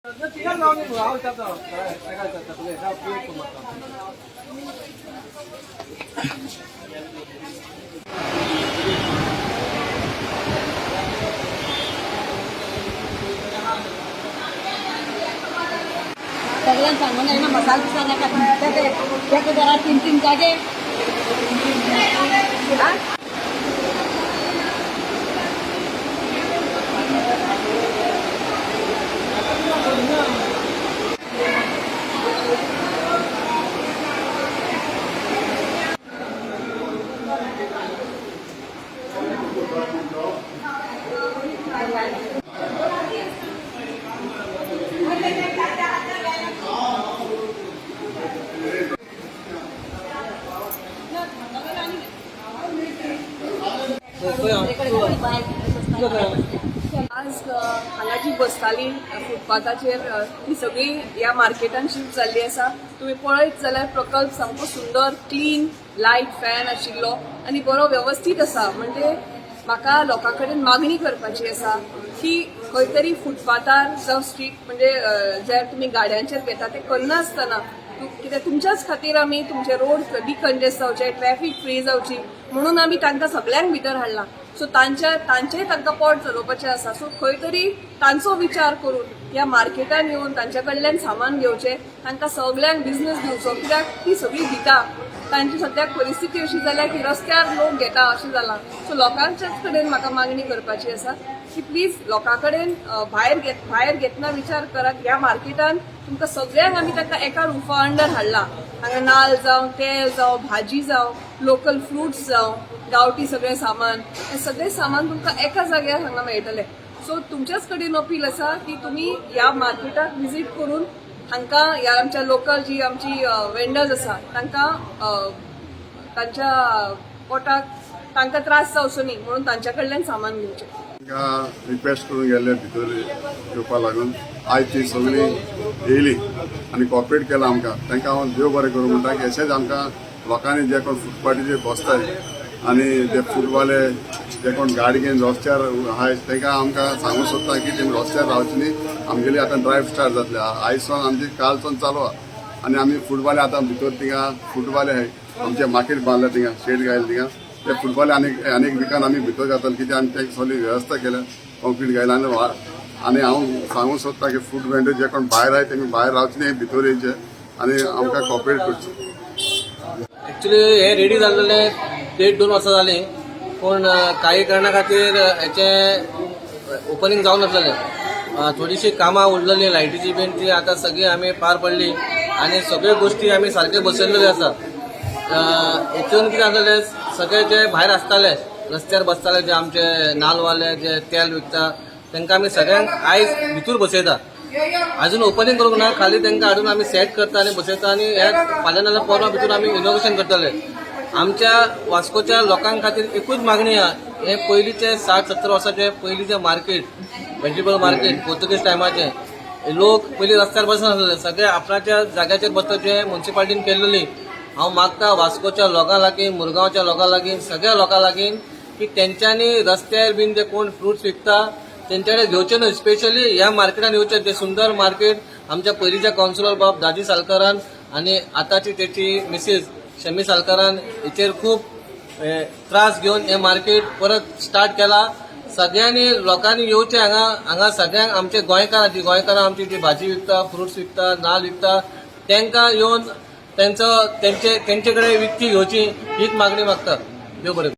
सगळ्यांना सांगून आहे ना मसाला बिसाला टाकून जरा 3-3 जागे आज हांगा जी बसताली फुटपाथाचेर ती सगळी ह्या मार्केटान शिफ्ट जाल्ली आसा. तुम्ही पळयत जाल्यार प्रकल्प सामको सुंदर क्लीन लायट फॅन आशिल्लो आनी बरो व्यवस्थीत आसा. म्हणजे म्हाका लोकां कडेन मागणी करपाची आसा की खंय तरी फुटपाथार जावं स्ट्रीट म्हणजे जे तुमी गाड्यांचेर घेता ते करनासतना कित्याक तुमच्याच खातीर आमी तुमचे रोड डिकंजेस्ट जावचे ट्रॅफिक फ्री जावची म्हणून आमी तांकां सगळ्यांक भितर हाडला. सो तांचेय तांकां पोट चलोवपाचें आसा. सो खंय तरी तांचो विचार करून ह्या मार्केटान येवन तांचे कडल्यान सामान घेवचें तांकां सगळ्यांक बिझनेस दिवचो कित्याक ती सगळी भिता. तांची सद्याक परिस्थिती अशी जाल्या की रस्त्यार लोक घेता अशें जालां. सो लोकांच्याच कडेन म्हाका मागणी करपाची आसा की प्लीज लोकां कडेन भायर घेतना विचार करात. ह्या मार्केटान तुमकां सगळ्यांक आमी तांकां एका रुफा अंडर हाडला. हांगा नाल्ल जावं तेल जावं भाजी जावं लोकल फ्रुट्स जावं गांवठी सगळें सामान हें सगळें सामान तुमकां एका जाग्यार हांगा मेळटलें. सो तुमच्याच कडेन अपील आसा की तुमी ह्या मार्केटाक विजीट करून हांकां ह्या आमच्या लोकल जी आमची वेंडर्स आसा तांकां तांच्या पोटाक तांकां त्रास जावचो न्ही म्हणून तांच्या कडल्यान सामान घेवचें. रिक्वेस्ट करून गेले भितर येवपा लागून आयज ती सगळी येयली आनी कॉपरेट केला आमकां. तांकां हांव देव बरें करूं म्हणटा की अशेंच आमकां लोकांनी जे कोण फुटपाटीचेर बसताय आनी ते फुटवाले जे कोण गाडी घेवन रस्त्यार आहाय तांकां आमकां सांगूंक सोदता की तेमी रस्त्यार रावचे न्ही. आमगेली आतां ड्रायव्ह स्टार्ट जातले आयजसून आमची कालसून चालू आहा आनी आमी फुटबॉले आतां भितर थिंगा फुटबॉले आहाय आमचे मार्केट बांदल्या थिंगा शेड घायल थिंगा ते फुटबॉल अनेक विकान आमी भितर घातले कित्याक आमी तें सगळी वेवस्था केल्या कॉन्क्रीट घायला आनी हांव सांगूंक सोदता की फूड वेंडर जे कोण भायर आहाय तेमी भायर रावचे न्ही भितर येवचे आनी आमकां कॉपरेट करचें. ॲक्च्युली हे रेडी जाल्लेले 1.5-2 वर्सां जाली पूण काही कारणा खातीर हेचें ओपनिंग जावन नासलेलें. थोडीशी कामां उरलेली लायटीची बीन ती आतां सगळी आमी पार पडली आनी सगळ्यो गोश्टी आमी सारके बसयल्ल्यो आसा. हेतून कितें जालें सगळे जे भायर आसताले रस्त्यार बसताले जे आमचे नाल्लवाले जे तेल विकता तांकां आमी सगळ्यांक आयज भितर बसयता. अजून ओपनिंग करूंक ना खाली तांकां हाडून आमी सेट करता आनी बसयता आनी हे फाल्यां नाल्यार परवा भितर आमी इनॉग्रेशन करतले. आमच्या वास्कोच्या लोकां खातीर एकूच मागणी आहा. हे पयलींचे 60-70 वर्साचे पयलींचे मार्केट व्हेजिटेबल मार्केट पोर्तुगीज टायमाचे लोक पयलीं रस्त्यार बसनासले सगळे आपणाच्या जाग्याचेर बसपाचे म्युन्सिपाल्टीन केल्लेली. हांव मागता वास्कोच्या लोकां लागीं मुरगांवच्या लोकां लागीं सगळ्या लोकां लागीं की तेंच्यांनी रस्त्यार बीन जे कोण फ्रुट्स विकता तेंच्या कडेन घेवचे न्हय. स्पेशली ह्या मार्केटान येवचे. ते सुंदर मार्केट आमच्या पयलींच्या कावन्सिलर बाब दाजी सालकारान आनी आतांची तेची मिसीस शमी सालकारान हेचेर खूब त्रास घेवन हे मार्केट परत स्टार्ट केला. सगळ्यांनी लोकांनी येवचे हांगा सगळ्यांक आमचे गोंयकारां आमची जी भाजी विकता फ्रुट्स विकता नाल्ल विकता तांकां येवन तेंचे कडेन विकती घेवची हीच मागणी मागता. देव बरें.